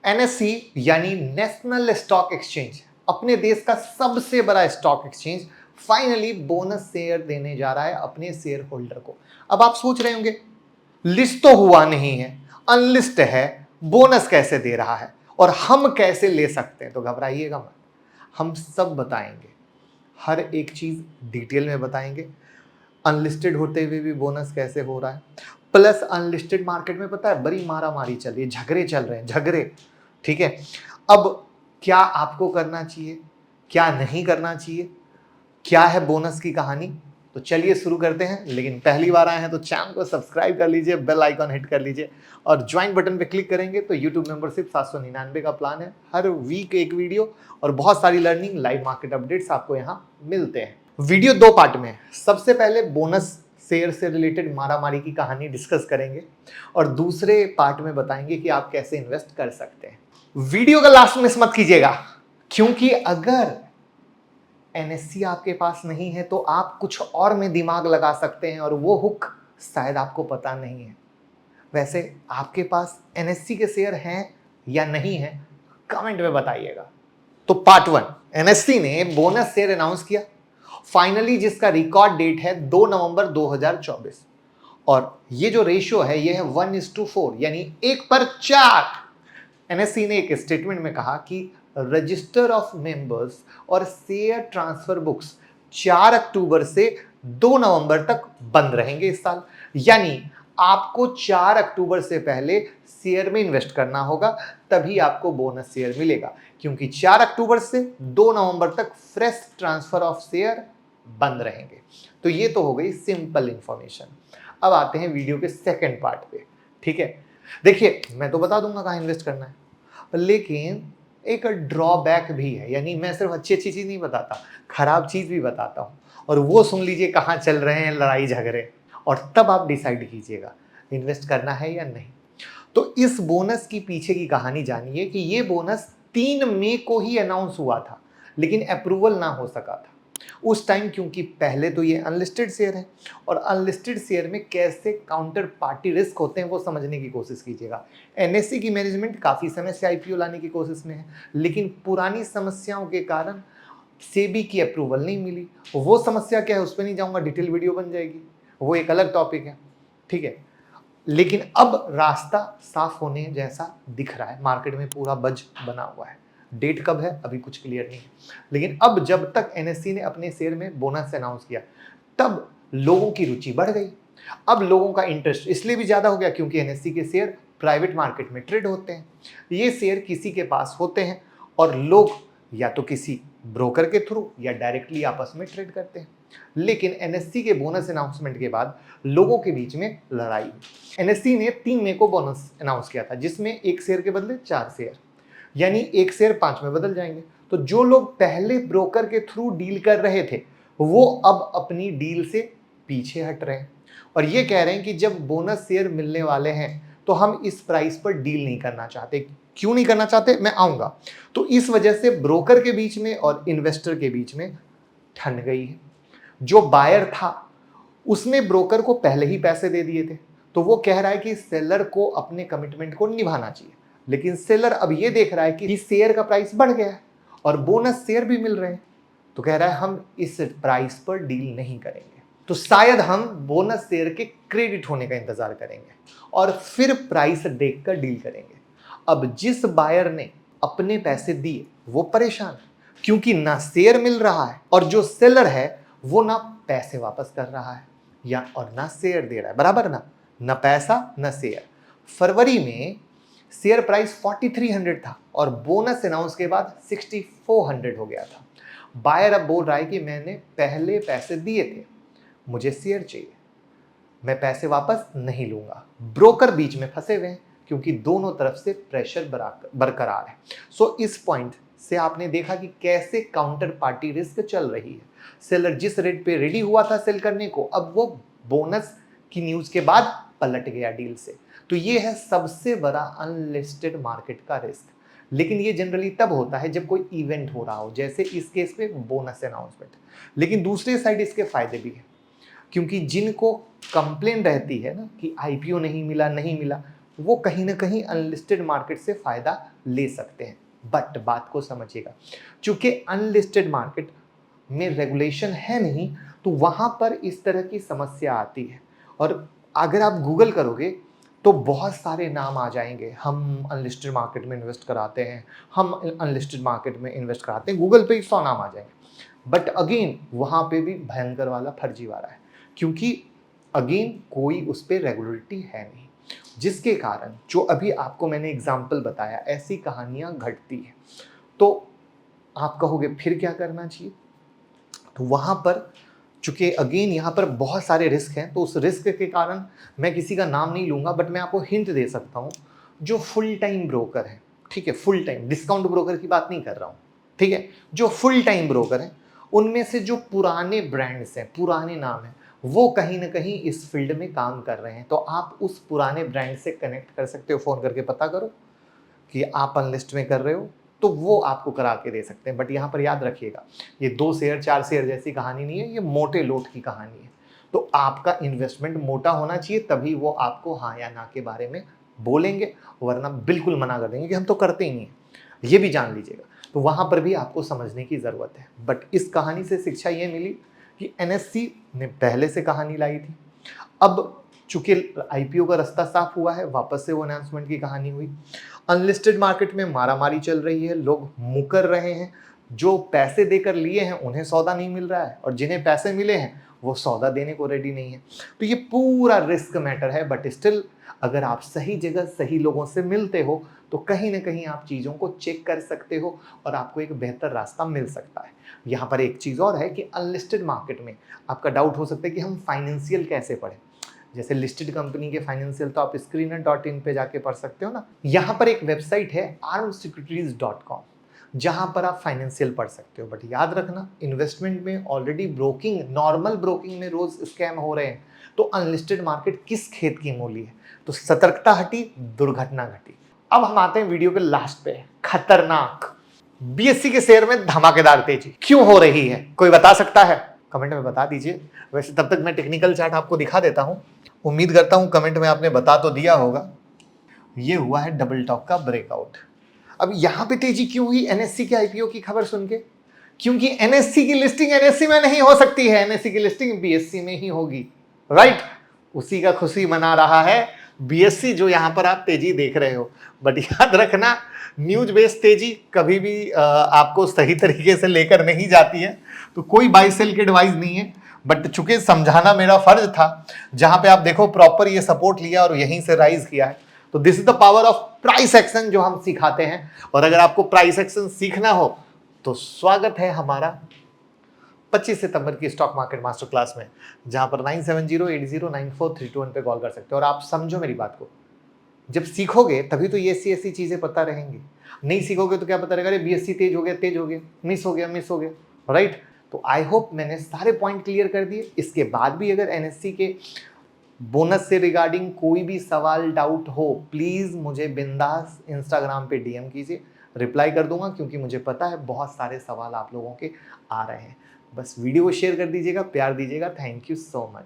NSC यानी national stock exchange, अपने देश का सबसे बड़ा stock exchange, finally bonus share देने जा रहा है अपने शेयर होल्डर को। अब आप सोच रहे होंगे लिस्ट तो हुआ नहीं है, अनलिस्ट है, बोनस कैसे दे रहा है और हम कैसे ले सकते हैं? तो घबराइएगा मत, हम सब बताएंगे, हर एक चीज डिटेल में बताएंगे। अनलिस्टेड होते हुए भी बोनस कैसे हो रहा है, प्लस अनलिस्टेड मार्केट में पता है बड़ी मारा मारी चल रही है, झगड़े चल रहे हैं, झगड़े। ठीक है, अब क्या आपको करना चाहिए, क्या नहीं करना चाहिए, क्या है बोनस की कहानी, तो चलिए शुरू करते हैं। लेकिन पहली बार आए हैं तो चैनल को सब्सक्राइब कर लीजिए, बेल आइकॉन हिट कर लीजिए और ज्वाइन बटन पे क्लिक करेंगे तो यूट्यूब मेंबरशिप 799 का प्लान है। हर वीक एक वीडियो और बहुत सारी लर्निंग, लाइव मार्केट अपडेट्स आपको यहाँ मिलते हैं। वीडियो दो पार्ट में है। सबसे पहले बोनस शेयर से रिलेटेड मारामारी की कहानी डिस्कस करेंगे और दूसरे पार्ट में बताएंगे कि आप कैसे इन्वेस्ट कर सकते हैं। वीडियो का लास्ट मिस मत कीजिएगा, क्योंकि अगर एनएससी आपके पास नहीं है तो आप कुछ और में दिमाग लगा सकते हैं और वो हुक शायद आपको पता नहीं है। वैसे आपके पास एनएससी के शेयर हैं या नहीं है, कमेंट में बताइएगा। तो पार्ट 1, एनएससी ने बोनस शेयर अनाउंस किया फाइनली, जिसका रिकॉर्ड डेट है 2 नवंबर 2024 और ये जो रेशियो है ये है 1:4 यानी 1/4। एनएससी ने एक स्टेटमेंट में कहा कि रजिस्टर ऑफ मेंबर्स और शेयर ट्रांसफर बुक्स 4 अक्टूबर से 2 नवंबर तक बंद रहेंगे इस साल। यानी आपको 4 अक्टूबर से पहले शेयर में इन्वेस्ट करना होगा, तभी आपको बोनस शेयर मिलेगा, क्योंकि 4 अक्टूबर से 2 नवंबर तक फ्रेश ट्रांसफर ऑफ शेयर बंद रहेंगे। तो ये तो हो गई सिंपल इंफॉर्मेशन। अब आते हैं वीडियो के सेकंड पार्ट पे। ठीक है, देखिए मैं तो बता दूंगा कहाँ इन्वेस्ट करना है, लेकिन एक ड्रॉबैक भी है। यानी मैं सिर्फ अच्छी अच्छी चीज नहीं बताता, खराब चीज भी बताता हूँ, और वो सुन लीजिए कहाँ चल रहे हैं लड़ाई झगड़े, और तब आप डिसाइड कीजिएगा इन्वेस्ट करना है या नहीं। तो इस बोनस की पीछे की कहानी जानिए कि ये बोनस 3 मई को ही अनाउंस हुआ था, लेकिन अप्रूवल ना हो सका था उस टाइम, क्योंकि पहले तो ये अनलिस्टेड शेयर है और अनलिस्टेड शेयर में कैसे काउंटर पार्टी रिस्क होते हैं वो समझने की कोशिश कीजिएगा। एनएससी की मैनेजमेंट काफ़ी समय से आईपीओ लाने की कोशिश में है, लेकिन पुरानी समस्याओं के कारण सेबी की अप्रूवल नहीं मिली। वो समस्या क्या है उस पर नहीं जाऊंगा, डिटेल वीडियो बन जाएगी, वो एक अलग टॉपिक है। ठीक है, लेकिन अब रास्ता साफ होने जैसा दिख रहा है, मार्केट में पूरा बज बना हुआ है। डेट कब है अभी कुछ क्लियर नहीं है, लेकिन अब जब तक एनएससी ने अपने शेयर में बोनस अनाउंस किया तब लोगों की रुचि बढ़ गई। अब लोगों का इंटरेस्ट इसलिए भी ज्यादा हो गया क्योंकि एनएससी के शेयर प्राइवेट मार्केट में ट्रेड होते हैं। ये शेयर किसी के पास होते हैं और लोग या तो किसी ब्रोकर के थ्रू या डायरेक्टली आपस में ट्रेड करते हैं। लेकिन एनएससी के बोनस अनाउंसमेंट के बाद लोगों के बीच में लड़ाई हुई। एनएससी ने 3 मई को बोनस अनाउंस किया था, जिसमें एक शेयर के बदले 4 शेयर, यानी एक शेयर 5 में बदल जाएंगे। तो जो लोग पहले ब्रोकर के थ्रू डील कर रहे थे वो अब अपनी डील से पीछे हट रहे हैं और ये कह रहे हैं कि जब बोनस शेयर मिलने वाले हैं तो हम इस प्राइस पर डील नहीं करना चाहते। क्यों नहीं करना चाहते मैं आऊंगा। तो इस वजह से ब्रोकर के बीच में और इन्वेस्टर के बीच में ठन गई है। जो बायर था उसने ब्रोकर को पहले ही पैसे दे दिए थे, तो वो कह रहा है कि सेलर को अपने कमिटमेंट को निभाना चाहिए। लेकिन सेलर अब ये देख रहा है कि शेयर का प्राइस बढ़ गया है और बोनस शेयर भी मिल रहे हैं, तो कह रहा है हम इस प्राइस पर डील नहीं करेंगे। तो शायद हम बोनस शेयर के क्रेडिट होने का इंतजार करेंगे और फिर प्राइस देखकर डील करेंगे। अब जिस बायर ने अपने पैसे दिए वो परेशान है, क्योंकि ना शेयर मिल रहा है और जो सेलर है वो ना पैसे वापस कर रहा है या और ना शेयर दे रहा है, बराबर ना पैसा ना शेयर। फरवरी में शेयर प्राइस 4300 था और बोनस अनाउंस के बाद 6400 हो गया था। बायर अब बोल रहा है कि मैंने पहले पैसे दिए थे, मुझे शेयर चाहिए, मैं पैसे वापस नहीं लूंगा। ब्रोकर बीच में फंसे हुए हैं क्योंकि दोनों तरफ से प्रेशर बरकरार है। सो इस पॉइंट से आपने देखा कि कैसे काउंटर पार्टी रिस्क चल रही है। सेलर जिस रेट पे रेडी हुआ था सेल करने को, अब वो बोनस की न्यूज के बाद पलट गया डील से। तो ये है सबसे बड़ा अनलिस्टेड मार्केट का रिस्क। लेकिन ये जनरली तब होता है जब कोई इवेंट हो रहा हो, जैसे इस केस पे बोनस अनाउंसमेंट। लेकिन दूसरे साइड इसके फायदे भी हैं, क्योंकि जिनको कंप्लेन रहती है ना कि आईपीओ नहीं मिला, वो कहीं ना कहीं अनलिस्टेड मार्केट से फ़ायदा ले सकते हैं। बट बात को समझिएगा, चूंकि अनलिस्टेड मार्केट में रेगुलेशन है नहीं, तो वहाँ पर इस तरह की समस्या आती है। और अगर आप गूगल करोगे तो बहुत सारे नाम आ जाएंगे, हम अनलिस्टेड मार्केट में इन्वेस्ट कराते हैं, हम अनलिस्टेड मार्केट में इन्वेस्ट कराते हैं, गूगल पे ही 100 नाम आ जाएंगे। बट अगेन वहाँ पे भी भयंकर वाला फर्जीवाड़ा है, क्योंकि अगेन कोई उस पर रेगुलेटरी है नहीं, जिसके कारण जो अभी आपको मैंने एग्जाम्पल बताया ऐसी कहानियाँ घटती हैं। तो आप कहोगे फिर क्या करना चाहिए? तो वहाँ पर चूंकि अगेन यहाँ पर बहुत सारे रिस्क हैं, तो उस रिस्क के कारण मैं किसी का नाम नहीं लूँगा, बट मैं आपको हिंट दे सकता हूँ। जो फुल टाइम ब्रोकर है, ठीक है, फुल टाइम, डिस्काउंट ब्रोकर की बात नहीं कर रहा हूँ, ठीक है, जो फुल टाइम ब्रोकर हैं उनमें से जो पुराने ब्रांड्स हैं, पुराने नाम हैं, वो कहीं ना कहीं इस फील्ड में काम कर रहे हैं। तो आप उस पुराने ब्रांड से कनेक्ट कर सकते हो, फ़ोन करके पता करो कि आप अनलिस्ट में कर रहे हो, तो वो आपको करा के दे सकते हैं। बट यहाँ पर याद रखिएगा, ये 2 शेयर 4 शेयर जैसी कहानी नहीं है, ये मोटे लोट की कहानी है। तो आपका इन्वेस्टमेंट मोटा होना चाहिए, तभी वो आपको हाँ या ना के बारे में बोलेंगे, वरना बिल्कुल मना कर देंगे कि हम तो करते ही नहीं है। ये भी जान लीजिएगा। तो वहाँ पर भी आपको समझने की ज़रूरत है। बट इस कहानी से शिक्षा ये मिली कि एनएससी ने पहले से कहानी लाई थी। अब चूंकि आईपीओ का रास्ता साफ हुआ है, वापस से वो अनाउंसमेंट की कहानी हुई। अनलिस्टेड मार्केट में मारामारी चल रही है, लोग मुकर रहे हैं, जो पैसे देकर लिए हैं उन्हें सौदा नहीं मिल रहा है, और जिन्हें पैसे मिले हैं वो सौदा देने को रेडी नहीं है। तो ये पूरा रिस्क मैटर है। बट स्टिल अगर आप सही जगह सही लोगों से मिलते हो तो कहीं ना कहीं आप चीज़ों को चेक कर सकते हो और आपको एक बेहतर रास्ता मिल सकता है। यहाँ पर एक चीज़ और है कि अनलिस्टेड मार्केट में आपका डाउट हो सकता है कि हम फाइनेंशियल कैसे पढ़ें। जैसे लिस्टेड कंपनी के फाइनेंशियल तो आप screener.in पे जाके पढ़ सकते हो ना। यहाँ पर एक वेबसाइट है armsecurities.com, जहाँ पर आप फाइनेंशियल पढ़ सकते हो। बट याद रखना, इन्वेस्टमेंट में ऑलरेडी ब्रोकिंग, नॉर्मल ब्रोकिंग में रोज स्कैम हो रहे हैं, तो अनलिस्टेड मार्केट किस खेत की मूली है। तो सतर्कता हटी, दुर्घटना घटी। अब हम आते हैं वीडियो के लास्ट पे, खतरनाक बीएससी के शेयर में धमाकेदार तेजी क्यों हो रही है, कोई बता सकता है? कमेंट में बता दीजिए। वैसे तब तक मैं टेक्निकल चार्ट आपको दिखा देता हूं। उम्मीद करता हूं कमेंट में आपने बता तो दिया होगा। ये हुआ है डबल टॉप का ब्रेकआउट। अब यहां पे तेजी क्यों हुई एनएससी के आईपीओ की खबर सुन के? क्योंकि एनएससी की लिस्टिंग एनएससी में नहीं हो सकती है, एनएससी की लिस्टिंग बीएससी में ही होगी, राइट? उसी का खुशी मना रहा है बीएससी, जो यहां पर आप तेजी देख रहे हो। बट याद रखना, न्यूज बेस्ड तेजी कभी भी आपको सही तरीके से लेकर नहीं जाती है, तो कोई बाई सेल की एडवाइस नहीं है। बट चूंकि समझाना मेरा फर्ज था, जहां पे आप देखो प्रॉपर ये सपोर्ट लिया और यहीं से राइज किया है, तो this is the power of price action जो हम सिखाते हैं। और अगर आपको प्राइस एक्शन सीखना हो तो स्वागत है हमारा 25 सितंबर की स्टॉक मार्केट मास्टर क्लास में, जहां पर 9708094321 पे कॉल कर सकते हो। और आप समझो मेरी बात को, जब सीखोगे तभी तो ये ऐसी चीजें पता रहेंगी। नहीं सीखोगे तो क्या पता रहेगा, अरे बीएससी तेज हो गया, मिस हो गया, राइट? तो आई होप मैंने सारे पॉइंट क्लियर कर दिए। इसके बाद भी अगर एनएससी के बोनस से रिगार्डिंग कोई भी सवाल डाउट हो, प्लीज मुझे बिंदास इंस्टाग्राम पे डीएम कीजिए, रिप्लाई कर दूंगा, क्योंकि मुझे पता है बहुत सारे सवाल आप लोगों के आ रहे हैं। बस वीडियो को शेयर कर दीजिएगा, प्यार दीजिएगा। Thank you so much.